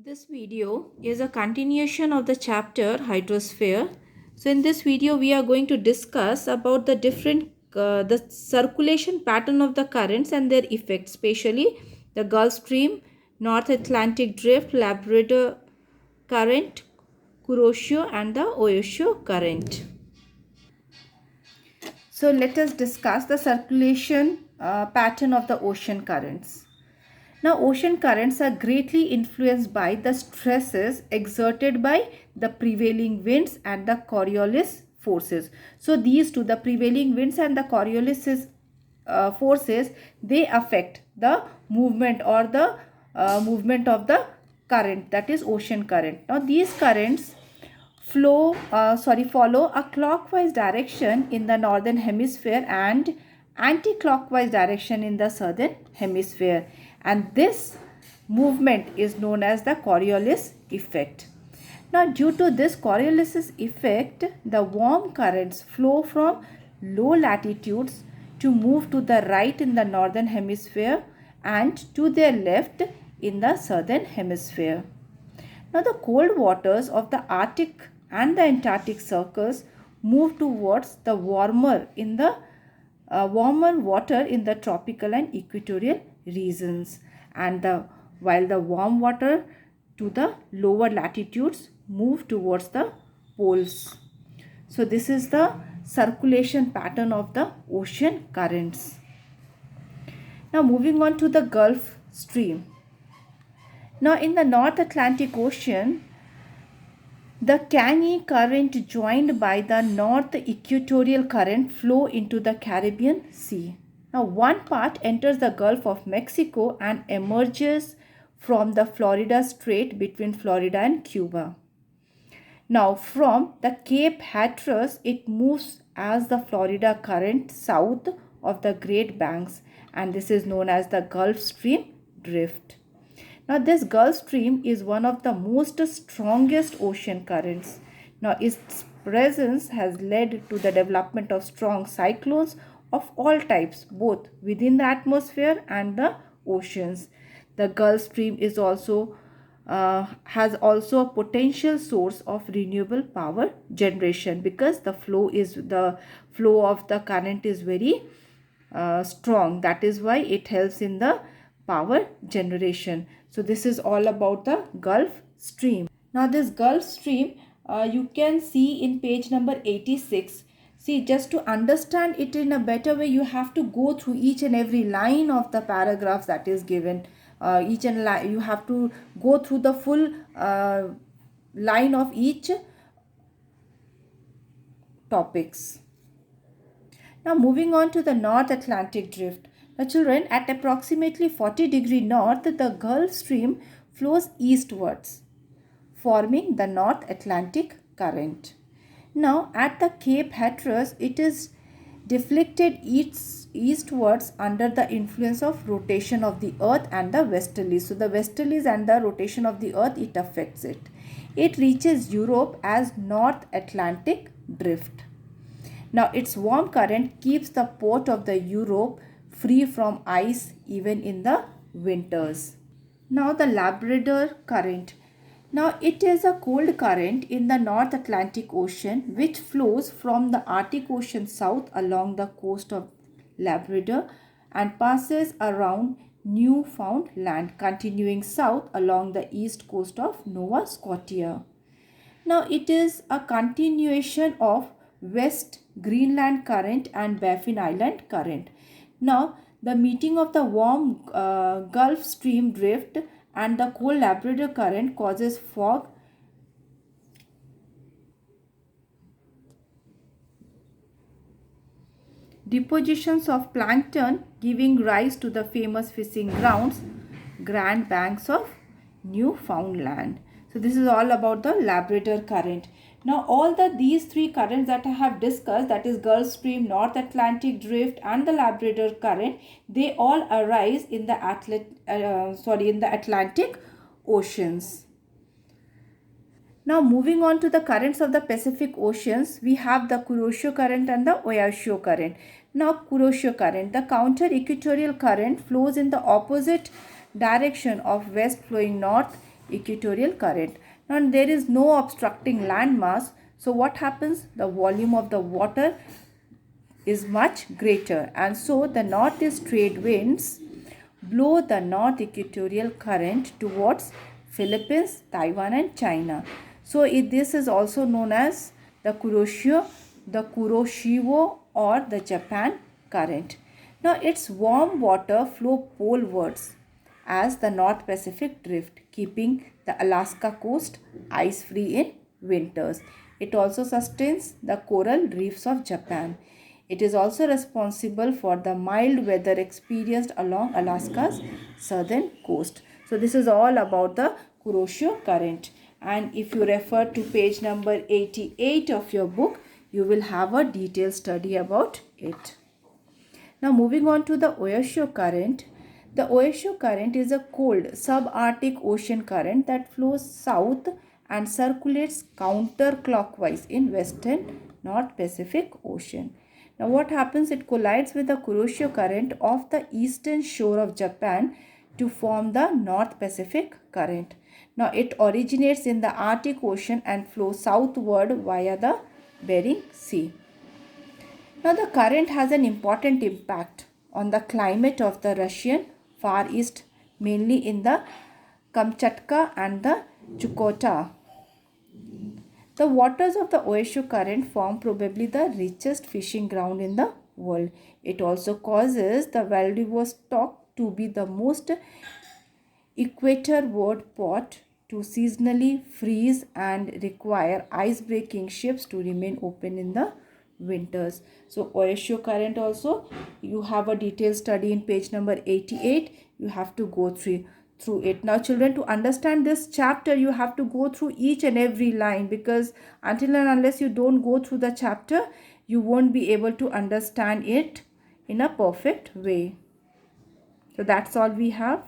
This video is a continuation of the chapter hydrosphere. So in this video we are going to discuss about the different the circulation pattern of the currents and their effects, especially the Gulf Stream, North Atlantic Drift, Labrador Current, Kuroshio and the Oyashio Current. So let us discuss the circulation pattern of the ocean currents. Now, ocean currents are greatly influenced by the stresses exerted by the prevailing winds and the Coriolis forces. So, these two, the prevailing winds and the Coriolis forces, they affect the movement or the movement of the current, that is ocean current. Now, these currents follow a clockwise direction in the northern hemisphere and anti-clockwise direction in the southern hemisphere, and this movement is known as the Coriolis effect. Now, due to this Coriolis effect, the warm currents flow from low latitudes to move to the right in the northern hemisphere and to their left in the southern hemisphere. Now, the cold waters of the Arctic and the Antarctic circles move towards the warmer water in the tropical and equatorial regions, and while the warm water to the lower latitudes move towards the poles. So this is the circulation pattern of the ocean currents. Now moving on to the Gulf Stream. Now in the North Atlantic Ocean, the Caney Current joined by the North Equatorial Current flow into the Caribbean Sea. Now one part enters the Gulf of Mexico and emerges from the Florida Strait between Florida and Cuba. Now from the Cape Hatteras, it moves as the Florida Current south of the Great Banks, and this is known as the Gulf Stream drift. Now this Gulf Stream is one of the most strongest ocean currents. Now its presence has led to the development of strong cyclones of all types, both within the atmosphere and the oceans. The Gulf Stream is also has also a potential source of renewable power generation, because the flow of the current is very strong. That is why it helps in the power generation. So this is all about the Gulf Stream. Now this Gulf Stream you can see in page number 86. See, just to understand it in a better way, you have to go through each and every line of the paragraphs that is given. You have to go through the full line of each topics. Now moving on to the North Atlantic Drift. Now children, at approximately 40° north, the Gulf Stream flows eastwards, forming the North Atlantic Current. Now at the Cape Hatteras, it is deflected eastwards under the influence of rotation of the earth and the westerlies. So the westerlies and the rotation of the earth, it affects it. It reaches Europe as North Atlantic Drift. Now its warm current keeps the port of the Europe free from ice even in the winters. Now the Labrador Current. Now it is a cold current in the North Atlantic Ocean which flows from the Arctic Ocean south along the coast of Labrador and passes around Newfoundland, continuing south along the east coast of Nova Scotia. Now it is a continuation of West Greenland Current and Baffin Island Current. Now the meeting of the warm Gulf Stream drift and the cold Labrador Current causes fog, depositions of plankton, giving rise to the famous fishing grounds, Grand Banks of Newfoundland. So this is all about the Labrador Current. Now all these three currents that I have discussed, that is Gulf Stream, North Atlantic Drift and the Labrador Current, they all arise in the Atlantic Oceans. Now moving on to the currents of the Pacific Oceans, we have the Kuroshio Current and the Oyashio Current. Now Kuroshio Current, the counter-equatorial current, flows in the opposite direction of west flowing north equatorial current. Now there is no obstructing landmass, so what happens? The volume of the water is much greater, and so the northeast trade winds blow the north equatorial current towards Philippines, Taiwan and China. So this is also known as the Kuroshio or the Japan current. Now its warm water flow polewards as the North Pacific drift, keeping the Alaska coast ice free in winters. It also sustains the coral reefs of Japan. It is also responsible for the mild weather experienced along Alaska's southern coast. So this is all about the Kuroshio current. And if you refer to page number 88 of your book, you will have a detailed study about it. Now moving on to the Oyoshio current. The Oyoshio current is a cold subarctic ocean current that flows south and circulates counterclockwise in western North Pacific Ocean. Now what happens? It collides with the Kuroshio current off the eastern shore of Japan to form the North Pacific current. Now it originates in the Arctic Ocean and flows southward via the Bering Sea. Now the current has an important impact on the climate of the Russian Far East, mainly in the Kamchatka and the Chukotka. The waters of the Oyoshio current form probably the richest fishing ground in the world. It also causes the Vladivostok to be the most equatorward port to seasonally freeze and require ice-breaking ships to remain open in the winters. So Oyoshio current also, you have a detailed study in page number 88. You have to go through it. Now children, to understand this chapter, you have to go through each and every line, because until and unless you don't go through the chapter, you won't be able to understand it in a perfect way. So that's all we have.